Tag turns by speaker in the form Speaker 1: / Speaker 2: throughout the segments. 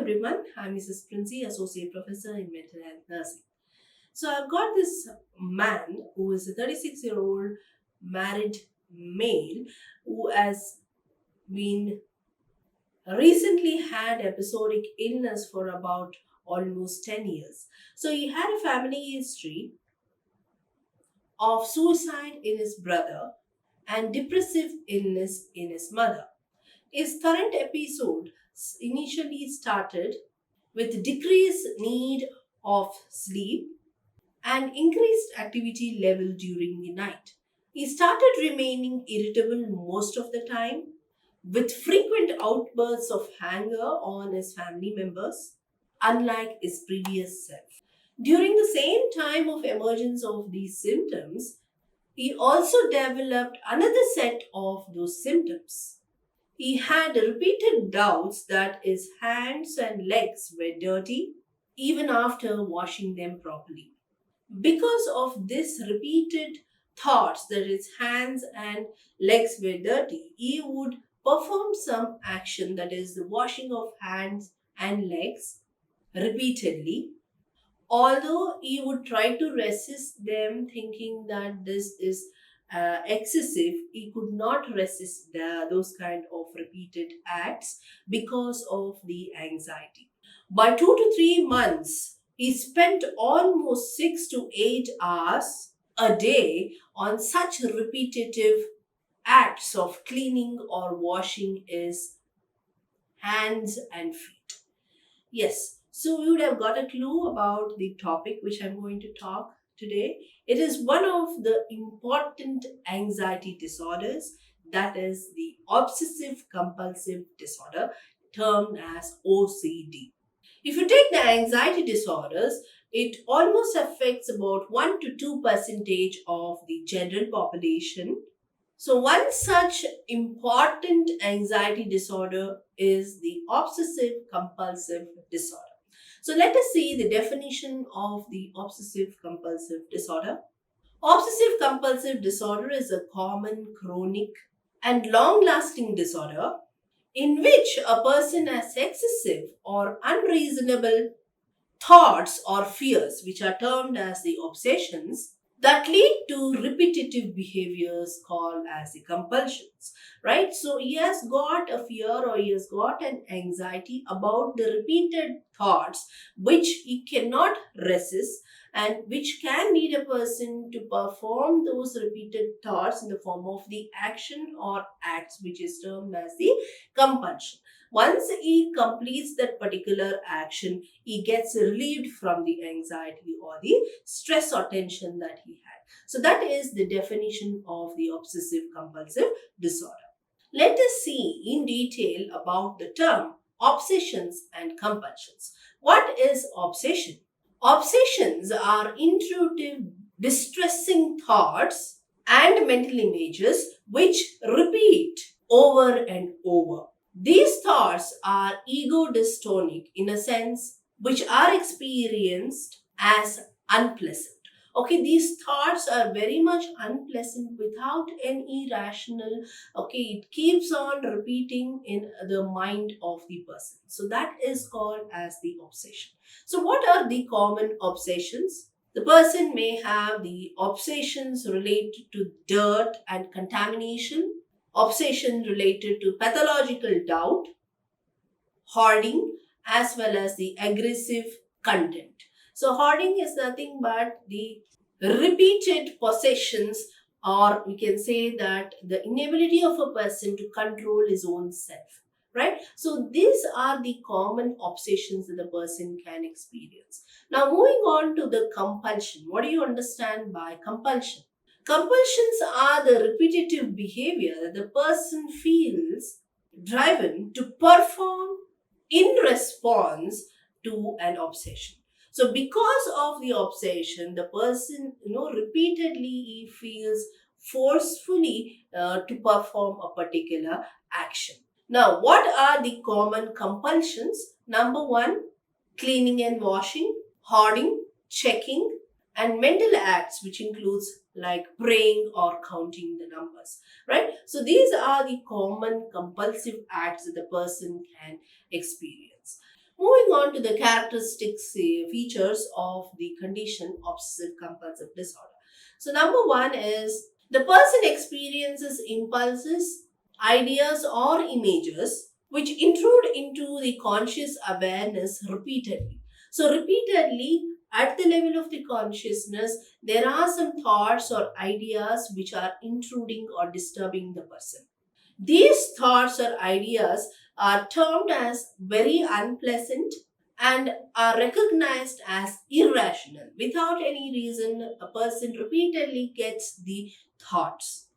Speaker 1: everyone, I'm Mrs. Princey, Associate Professor in Mental Health Nursing. So I've got this man who is a 36-year-old married male who has been recently had episodic illness for about almost 10 years. So he had a family history of suicide in his brother and depressive illness in his mother. His current episode initially started with decreased need of sleep and increased activity level during the night. He started remaining irritable most of the time with frequent outbursts of anger on his family members, unlike his previous self. During the same time of emergence of these symptoms, he also developed another set of those symptoms. He had repeated doubts that his hands and legs were dirty even after washing them properly. Because of this repeated thoughts that his hands and legs were dirty, he would perform some action, that is the washing of hands and legs repeatedly. Although he would try to resist them, thinking that this is excessive, he could not resist those kind of repeated acts because of the anxiety. By 2 to 3 months, he spent almost 6 to 8 hours a day on such repetitive acts of cleaning or washing his hands and feet. Yes, so you would have got a clue about the topic which I'm going to talk today. It is one of the important anxiety disorders, that is the obsessive compulsive disorder, termed as OCD. If you take the anxiety disorders, it almost affects about 1 to 2 percentage of the general population. So one such important anxiety disorder is the obsessive compulsive disorder. So let us see the definition of the obsessive compulsive disorder. Obsessive compulsive disorder is a common, chronic, and long lasting disorder in which a person has excessive or unreasonable thoughts or fears, which are termed as the obsessions, that lead to repetitive behaviors called as the compulsions, right? So he has got a fear or he has got an anxiety about the repeated thoughts which he cannot resist and which can lead a person to perform those repeated thoughts in the form of the action or acts, which is termed as the compulsion. Once he completes that particular action, he gets relieved from the anxiety or the stress or tension that he had. So that is the definition of the obsessive compulsive disorder. Let us see in detail about the term obsessions and compulsions. What is obsession? Obsessions are intrusive, distressing thoughts and mental images which repeat over and over. These thoughts are ego dystonic in a sense, which are experienced as unpleasant. Okay, these thoughts are very much unpleasant without any rational. Okay, it keeps on repeating in the mind of the person. So that is called as the obsession. So what are the common obsessions? The person may have the obsessions related to dirt and contamination, obsession related to pathological doubt, hoarding, as well as the aggressive content. So, hoarding is nothing but the repeated possessions, or we can say that the inability of a person to control his own self. Right? So, these are the common obsessions that the person can experience. Now, moving on to the compulsion. What do you understand by compulsion? Compulsions are the repetitive behavior that the person feels driven to perform in response to an obsession. So, because of the obsession, the person, repeatedly he feels forcefully to perform a particular action. Now, what are the common compulsions? Number one, cleaning and washing, hoarding, checking, and mental acts, which includes like praying or counting the numbers, right? So these are the common compulsive acts that the person can experience. Moving on to the characteristics, features of the condition obsessive compulsive disorder. So, number one is the person experiences impulses, ideas, or images which intrude into the conscious awareness repeatedly. So, repeatedly, at the level of the consciousness, there are some thoughts or ideas which are intruding or disturbing the person. These thoughts or ideas are termed as very unpleasant and are recognized as irrational. Without any reason, a person repeatedly gets the thoughts.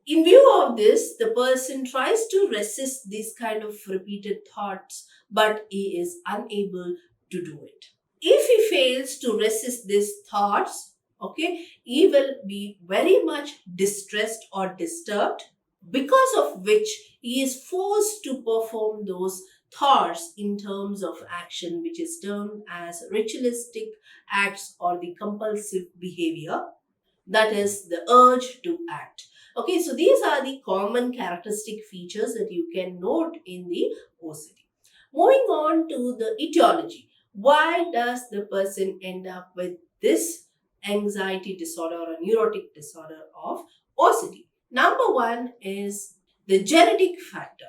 Speaker 1: In view of this, the person tries to resist these kind of repeated thoughts, but he is unable to do it. If he fails to resist these thoughts, okay, he will be very much distressed or disturbed, because of which he is forced to perform those thoughts in terms of action, which is termed as ritualistic acts or the compulsive behavior, that is the urge to act. Okay, so these are the common characteristic features that you can note in the OCD. Moving on to the etiology. Why does the person end up with this anxiety disorder or neurotic disorder of OCD? Number one is the genetic factor.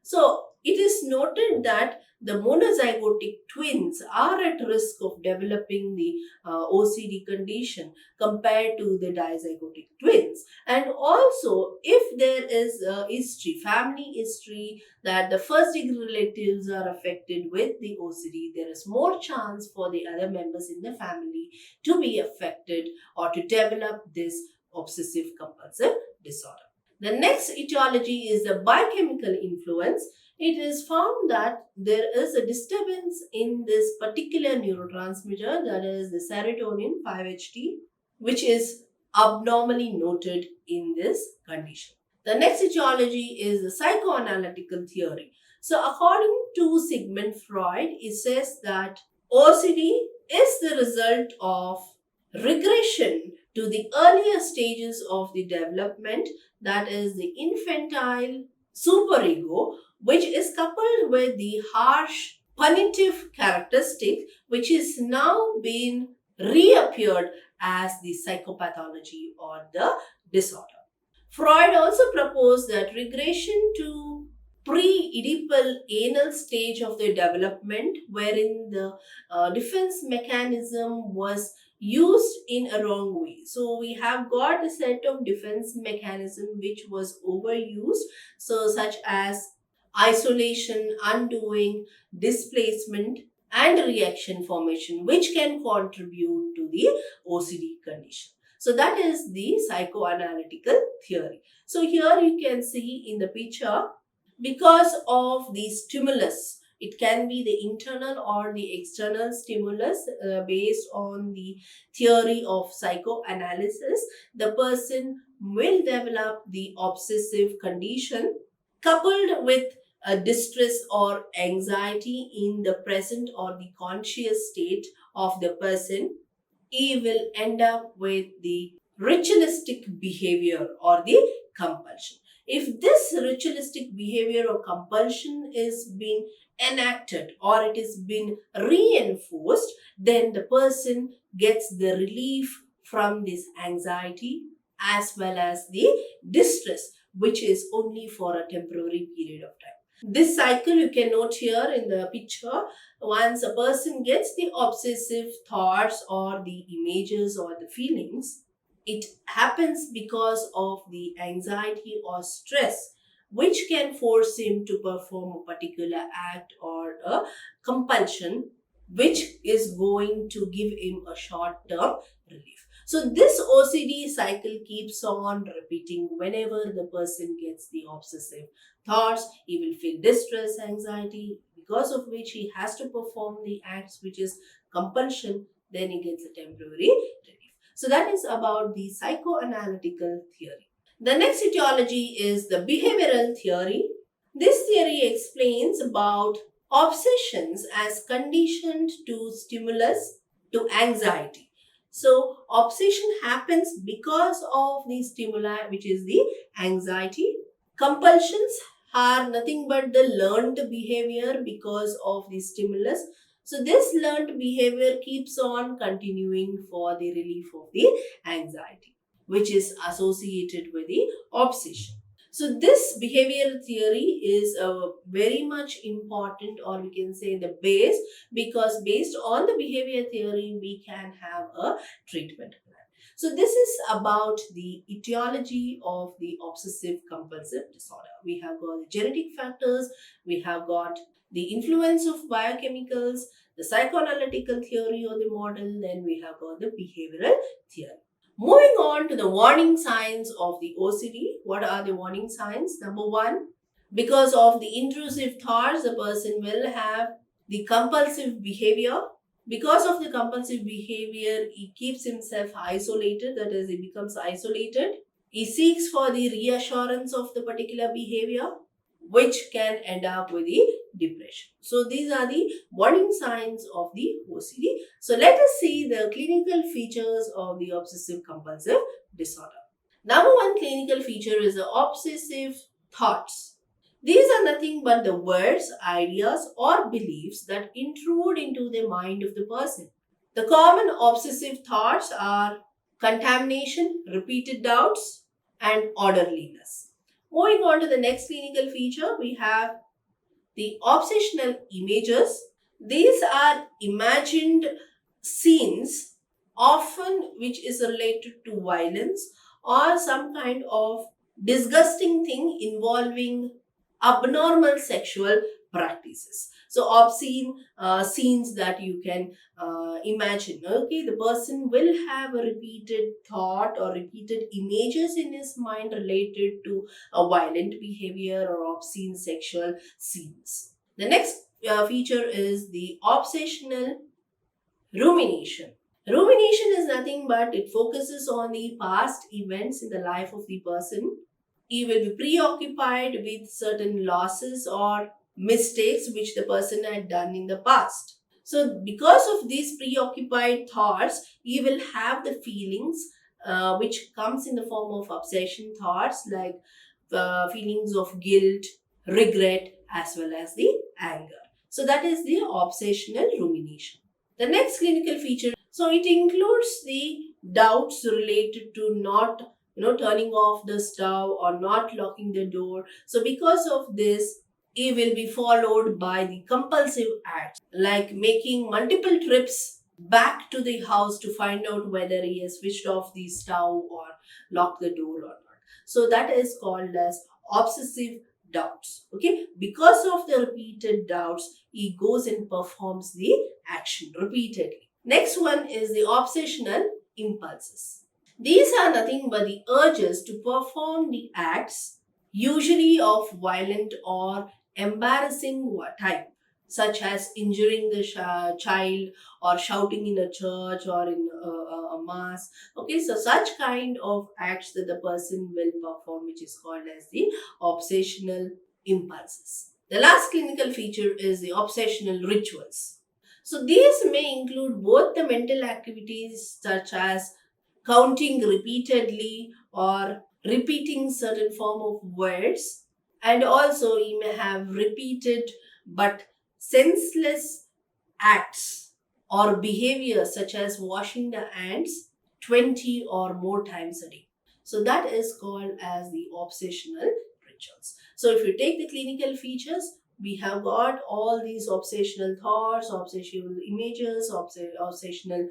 Speaker 1: So it is noted that the monozygotic twins are at risk of developing the OCD condition compared to the dizygotic twins. And also, if there is a history, family history, that the first degree relatives are affected with the OCD, there is more chance for the other members in the family to be affected or to develop this obsessive compulsive disorder. The next etiology is the biochemical influence. It is found that there is a disturbance in this particular neurotransmitter, that is the serotonin 5-HT, which is abnormally noted in this condition. The next etiology is the psychoanalytical theory. So, according to Sigmund Freud, it says that OCD is the result of regression to the earlier stages of the development, that is the infantile superego, which is coupled with the harsh punitive characteristic, which is now being reappeared as the psychopathology or the disorder. Freud also proposed that regression to pre-Oedipal anal stage of the development, wherein the defense mechanism was used in a wrong way. So we have got a set of defense mechanism which was overused, so such as isolation, undoing, displacement, and reaction formation, which can contribute to the OCD condition. So that is the psychoanalytical theory. So here you can see in the picture, because of the stimulus, it can be the internal or the external stimulus, based on the theory of psychoanalysis, the person will develop the obsessive condition coupled with a distress or anxiety in the present or the conscious state of the person. He will end up with the ritualistic behavior or the compulsion. If this ritualistic behavior or compulsion is being enacted or it is being reinforced, then the person gets the relief from this anxiety as well as the distress, which is only for a temporary period of time. This cycle you can note here in the picture. Once a person gets the obsessive thoughts or the images or the feelings, it happens because of the anxiety or stress, which can force him to perform a particular act or a compulsion, which is going to give him a short term relief. So, this OCD cycle keeps on repeating whenever the person gets the obsessive thoughts. He will feel distress, anxiety, because of which he has to perform the acts, which is compulsion, then he gets a temporary relief. So, that is about the psychoanalytical theory. The next etiology is the behavioral theory. This theory explains about obsessions as conditioned to stimulus to anxiety. So, obsession happens because of the stimuli, which is the anxiety. Compulsions are nothing but the learned behavior because of the stimulus. So this learned behavior keeps on continuing for the relief of the anxiety, which is associated with the obsession. So this behavioral theory is very much important, or we can say the base, because based on the behavior theory, we can have a treatment plan. So this is about the etiology of the obsessive compulsive disorder. We have got the genetic factors, we have got the influence of biochemicals, the psychoanalytical theory or the model, then we have got the behavioral theory. Moving on to the warning signs of the OCD. What are the warning signs? Number one, because of the intrusive thoughts, the person will have the compulsive behavior. Because of the compulsive behavior, he keeps himself isolated, that is, he becomes isolated. He seeks for the reassurance of the particular behavior, which can end up with the depression. So these are the warning signs of the OCD. So let us see the clinical features of the obsessive compulsive disorder. Number one clinical feature is the obsessive thoughts. These are nothing but the words, ideas, or beliefs that intrude into the mind of the person. The common obsessive thoughts are contamination, repeated doubts, and orderliness. Moving on to the next clinical feature, we have the obsessional images. These are imagined scenes, often which is related to violence or some kind of disgusting thing involving abnormal sexual practices. So obscene scenes that you can imagine. Okay, the person will have a repeated thought or repeated images in his mind related to a violent behavior or obscene sexual scenes. The next feature is the obsessional rumination. Rumination is nothing but it focuses on the past events in the life of the person. He will be preoccupied with certain losses or mistakes which the person had done in the past. So, because of these preoccupied thoughts, he will have the feelings which comes in the form of obsession thoughts like feelings of guilt, regret, as well as the anger. So, that is the obsessional rumination. The next clinical feature, so it includes the doubts related to not turning off the stove or not locking the door. So because of this, it will be followed by the compulsive acts like making multiple trips back to the house to find out whether he has switched off the stove or locked the door or not. So that is called as obsessive doubts. Okay, because of the repeated doubts, he goes and performs the action repeatedly. Next one is the obsessional impulses. These are nothing but the urges to perform the acts, usually of violent or embarrassing type, such as injuring the child or shouting in a church or in a mass. Okay, so such kind of acts that the person will perform, which is called as the obsessional impulses. The last clinical feature is the obsessional rituals. So these may include both the mental activities such as counting repeatedly or repeating certain form of words, and also you may have repeated but senseless acts or behaviors such as washing the hands 20 or more times a day. So that is called as the obsessional rituals. So if you take the clinical features, we have got all these obsessional thoughts, obsessional images, obsessional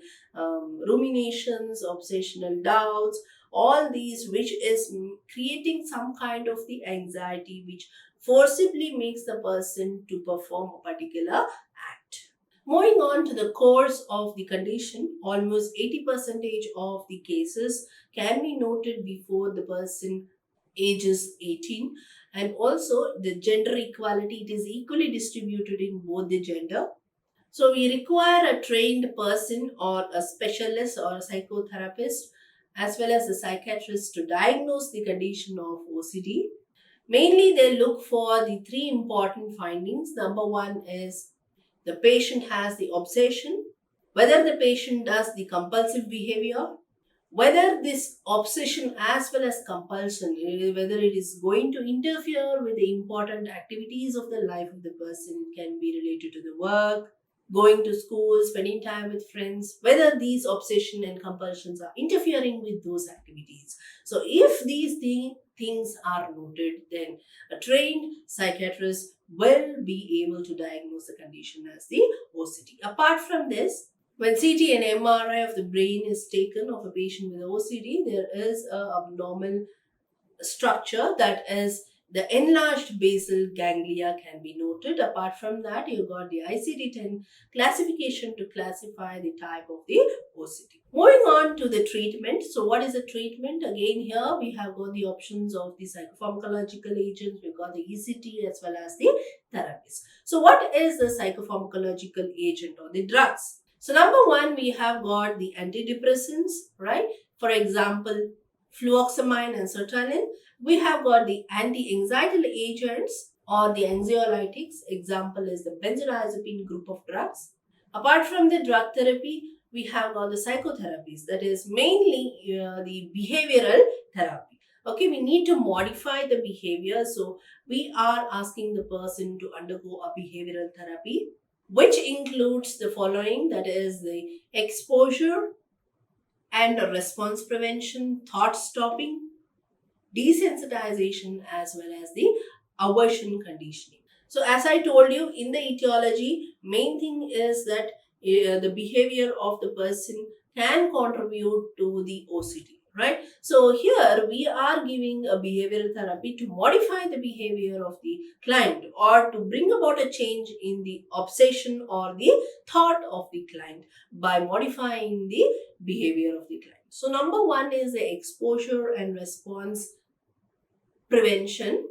Speaker 1: ruminations, obsessional doubts, all these which is creating some kind of the anxiety which forcibly makes the person to perform a particular act. Moving on to the course of the condition, almost 80% of the cases can be noted before the person ages 18, and also the gender equality, it is equally distributed in both the gender. So we require a trained person or a specialist or a psychotherapist as well as a psychiatrist to diagnose the condition of OCD. Mainly they look for the three important findings. Number one is the patient has the obsession, whether the patient does the compulsive behavior, whether this obsession as well as compulsion, whether it is going to interfere with the important activities of the life of the person. It can be related to the work, going to school, spending time with friends, whether these obsession and compulsions are interfering with those activities. So if these things are noted, then a trained psychiatrist will be able to diagnose the condition as the OCD. Apart from this, when CT and MRI of the brain is taken of a patient with OCD, there is a abnormal structure, that is the enlarged basal ganglia can be noted. Apart from that, you got the ICD-10 classification to classify the type of the OCD. Moving on to the treatment. So what is the treatment? Again, here we have got the options of the psychopharmacological agents, we've got the ECT as well as the therapies. So what is the psychopharmacological agent or the drugs? So number one, we have got the antidepressants, right? For example, fluoxamine and sertraline. We have got the anti-anxietal agents or the anxiolytics. Example is the benzodiazepine group of drugs. Apart from the drug therapy, we have got the psychotherapies, that is mainly the behavioral therapy. Okay, we need to modify the behavior. So we are asking the person to undergo a behavioral therapy, which includes the following, that is the exposure and response prevention, thought stopping, desensitization, as well as the aversion conditioning. So as I told you, in the etiology, main thing is that the behavior of the person can contribute to the OCD, right? So here we are giving a behavioral therapy to modify the behavior of the client or to bring about a change in the obsession or the thought of the client by modifying the behavior of the client. So number one is the exposure and response prevention.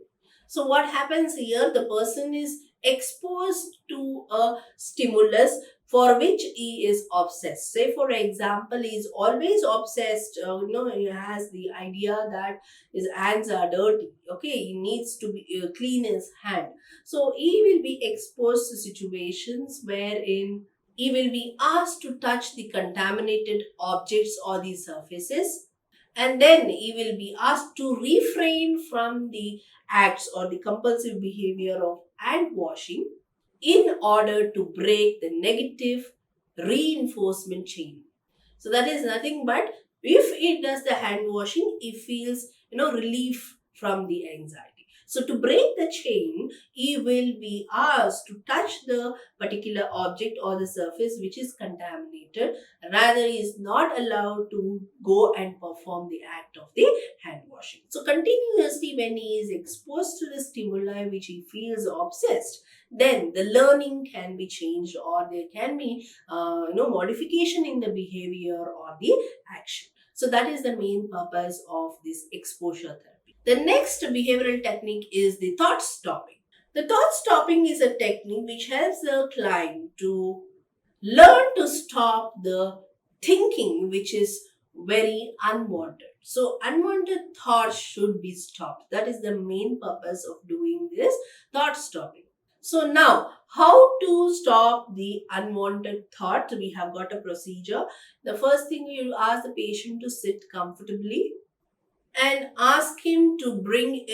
Speaker 1: So what happens here, the person is exposed to a stimulus for which he is obsessed. Say for example, he is always obsessed, he has the idea that his hands are dirty. Okay, he needs to clean his hand. So he will be exposed to situations wherein he will be asked to touch the contaminated objects or the surfaces, and then he will be asked to refrain from the acts or the compulsive behavior of hand washing in order to break the negative reinforcement chain. So that is nothing but, if it does the hand washing, it feels relief from the anxiety. So to break the chain, he will be asked to touch the particular object or the surface which is contaminated. Rather, he is not allowed to go and perform the act of the hand washing. So continuously, when he is exposed to the stimuli which he feels obsessed, then the learning can be changed, or there can be modification in the behavior or the action. So that is the main purpose of this exposure therapy. The next behavioral technique is the thought stopping. The thought stopping is a technique which helps the client to learn to stop the thinking which is very unwanted. So unwanted thoughts should be stopped. That is the main purpose of doing this thought stopping. So now, how to stop the unwanted thought? We have got a procedure. The first thing, you ask the patient to sit comfortably and ask him to bring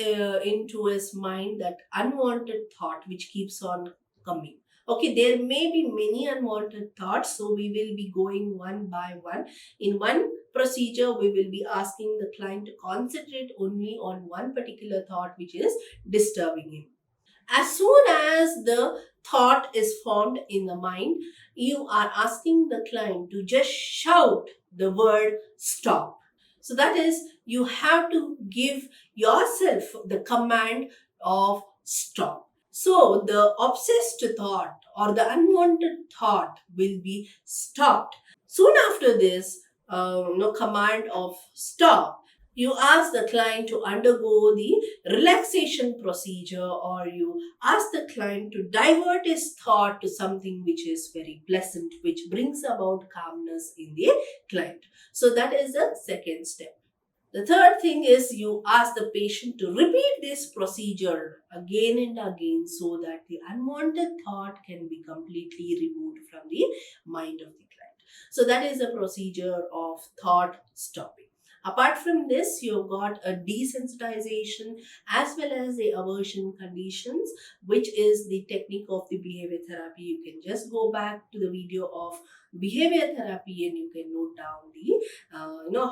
Speaker 1: into his mind that unwanted thought which keeps on coming. Okay, there may be many unwanted thoughts, so we will be going one by one. In one procedure, we will be asking the client to concentrate only on one particular thought which is disturbing him. As soon as the thought is formed in the mind, you are asking the client to just shout the word stop. So that is, you have to give yourself the command of stop. So the obsessed thought or the unwanted thought will be stopped. Soon after this, command of stop, you ask the client to undergo the relaxation procedure, or you ask the client to divert his thought to something which is very pleasant, which brings about calmness in the client. So that is the second step. The third thing is, you ask the patient to repeat this procedure again and again so that the unwanted thought can be completely removed from the mind of the client. So that is the procedure of thought stopping. Apart from this, you've got a desensitization as well as the aversion conditions, which is the technique of the behavior therapy. You can just go back to the video of behavior therapy and you can note down the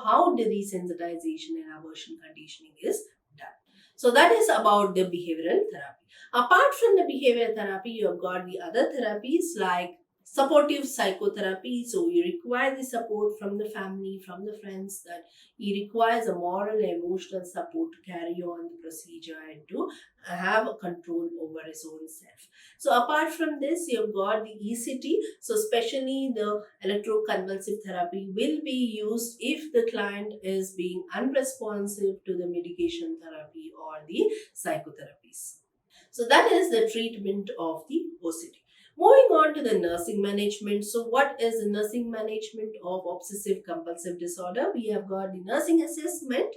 Speaker 1: how the desensitization and aversion conditioning is done. So that is about the behavioral therapy. Apart from the behavior therapy, you have got the other therapies like supportive psychotherapy. So you require the support from the family, from the friends, that he requires a moral and emotional support to carry on the procedure and to have a control over his own self. So apart from this, you've got the ECT. So especially the electroconvulsive therapy will be used if the client is being unresponsive to the medication therapy or the psychotherapies. So that is the treatment of the OCD. Moving on to the nursing management. So what is the nursing management of obsessive compulsive disorder? We have got the nursing assessment.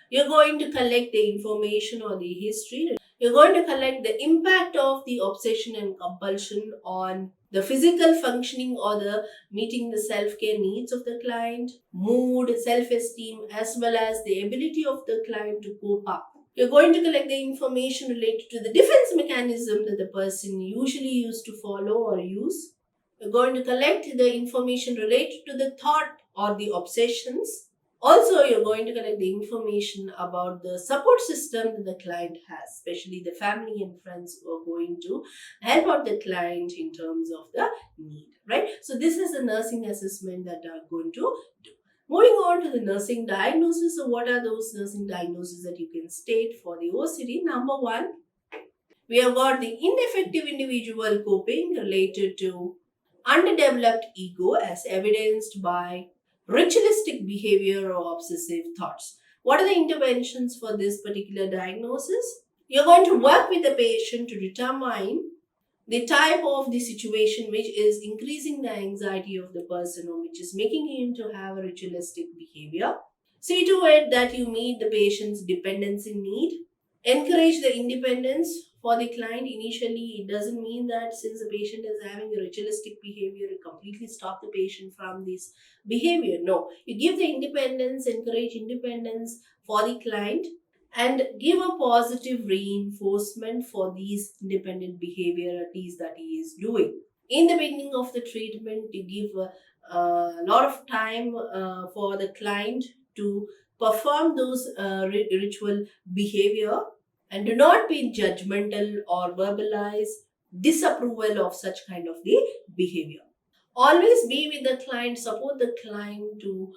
Speaker 1: You're going to collect the information or the history. You're going to collect the impact of the obsession and compulsion on the physical functioning or the meeting the self-care needs of the client, mood, self-esteem, as well as the ability of the client to cope up. You're going to collect the information related to the defense mechanism that the person usually used to follow or use. You're going to collect the information related to the thought or the obsessions. Also, you're going to collect the information about the support system that the client has, especially the family and friends who are going to help out the client in terms of the need, right? So this is the nursing assessment that are going to do. Moving on to the nursing diagnosis. So what are those nursing diagnoses that you can state for the OCD? Number one, we have got the ineffective individual coping related to underdeveloped ego as evidenced by ritualistic behavior or obsessive thoughts. What are the interventions for this particular diagnosis? You're going to work with the patient to determine the type of the situation which is increasing the anxiety of the person or which is making him to have a ritualistic behavior. See to it that you meet the patient's dependency need. Encourage the independence for the client. Initially, it doesn't mean that since the patient is having a ritualistic behavior, you completely stop the patient from this behavior. No, you give the independence, encourage independence for the client, and give a positive reinforcement for these independent behaviorities that he is doing. In the beginning of the treatment, you give a lot of time for the client to perform those ritual behavior, and do not be judgmental or verbalize disapproval of such kind of the behavior. Always be with the client, support the client to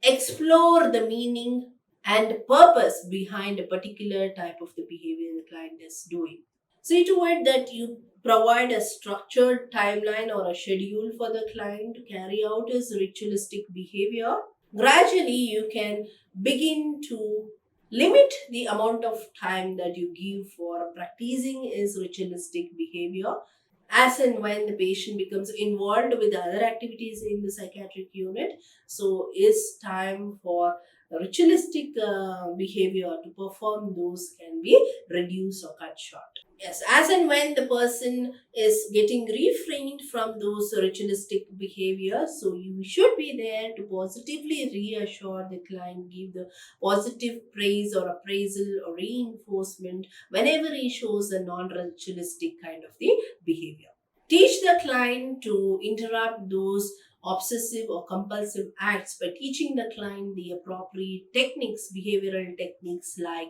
Speaker 1: explore the meaning and purpose behind a particular type of the behavior the client is doing. See to it that you provide a structured timeline or a schedule for the client to carry out his ritualistic behavior. Gradually, you can begin to limit the amount of time that you give for practicing his ritualistic behavior as and when the patient becomes involved with other activities in the psychiatric unit. So it's time for ritualistic behavior to perform those can be reduced or cut short. Yes, as and when the person is getting refrained from those ritualistic behaviors, so you should be there to positively reassure the client, give the positive praise or appraisal or reinforcement whenever he shows a non-ritualistic kind of the behavior. Teach the client to interrupt those obsessive or compulsive acts by teaching the client the appropriate techniques, behavioral techniques like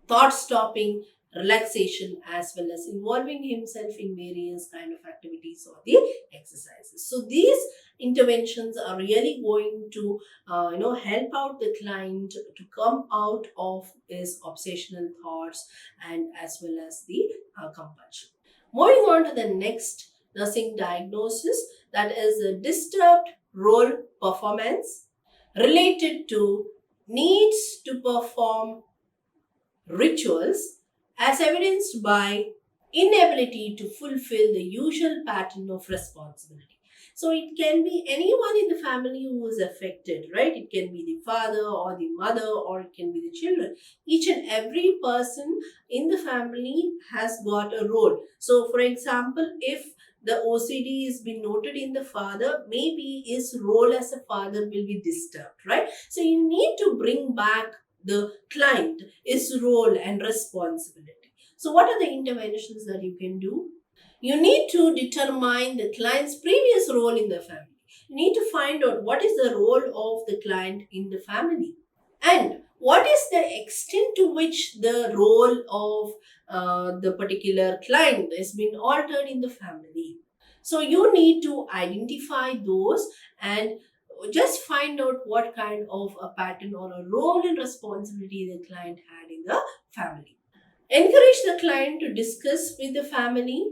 Speaker 1: thought stopping, relaxation, as well as involving himself in various kind of activities or the exercises. So these interventions are really going to help out the client to come out of his obsessional thoughts and as well as the compulsion. Moving on to the next nursing diagnosis, that is a disturbed role performance related to needs to perform rituals as evidenced by inability to fulfill the usual pattern of responsibility. So it can be anyone in the family who is affected, right? It can be the father or the mother or it can be the children. Each and every person in the family has got a role. So for example, if the OCD is being noted in the father, maybe his role as a father will be disturbed, right? So you need to bring back the client, his role and responsibility. So what are the interventions that you can do? You need to determine the client's previous role in the family. You need to find out what is the role of the client in the family, and what is the extent to which the role of the particular client has been altered in the family. So you need to identify those and just find out what kind of a pattern or a role and responsibility the client had in the family. Encourage the client to discuss with the family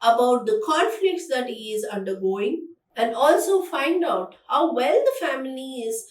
Speaker 1: about the conflicts that he is undergoing, and also find out how well the family is,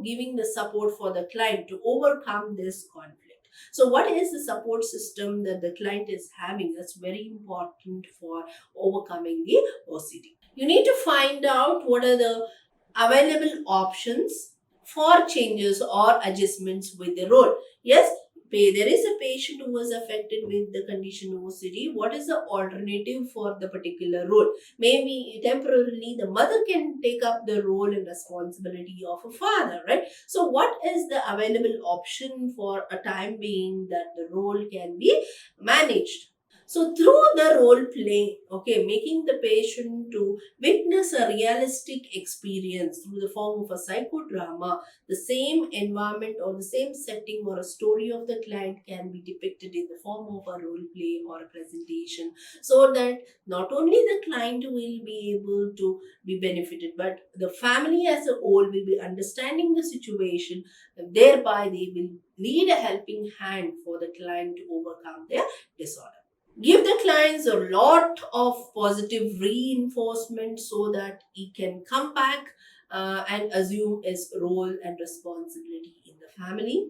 Speaker 1: giving the support for the client to overcome this conflict. So what is the support system that the client is having? That's very important for overcoming the OCD. You need to find out what are the available options for changes or adjustments with the role. Yes, there is a patient who was affected with the condition OCD. What is the alternative for the particular role? Maybe temporarily the mother can take up the role and responsibility of a father, right? So what is the available option for a time being that the role can be managed? So through the role play, okay, making the patient to witness a realistic experience through the form of a psychodrama, the same environment or the same setting or a story of the client can be depicted in the form of a role play or a presentation, so that not only the client will be able to be benefited, but the family as a whole will be understanding the situation, and thereby they will need a helping hand for the client to overcome their disorder. Give the clients a lot of positive reinforcement so that he can come back and assume his role and responsibility in the family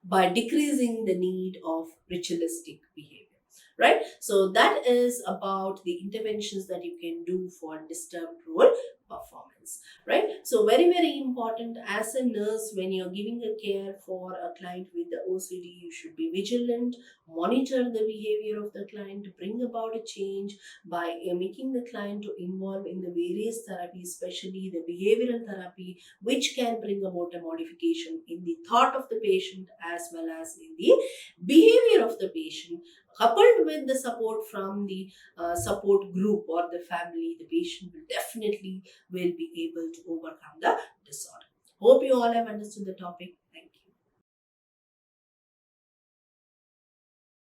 Speaker 1: by decreasing the need of ritualistic behavior. Right? So that is about the interventions that you can do for disturbed role performance. Right? So very, very important as a nurse, when you're giving a care for a client with the OCD, you should be vigilant, monitor the behavior of the client to bring about a change by making the client to involve in the various therapies, especially the behavioral therapy, which can bring about a modification in the thought of the patient as well as in the behavior of the patient. Coupled with the support from the support group or the family, the patient will definitely will be able to overcome the disorder. Hope you all have understood the topic. Thank you.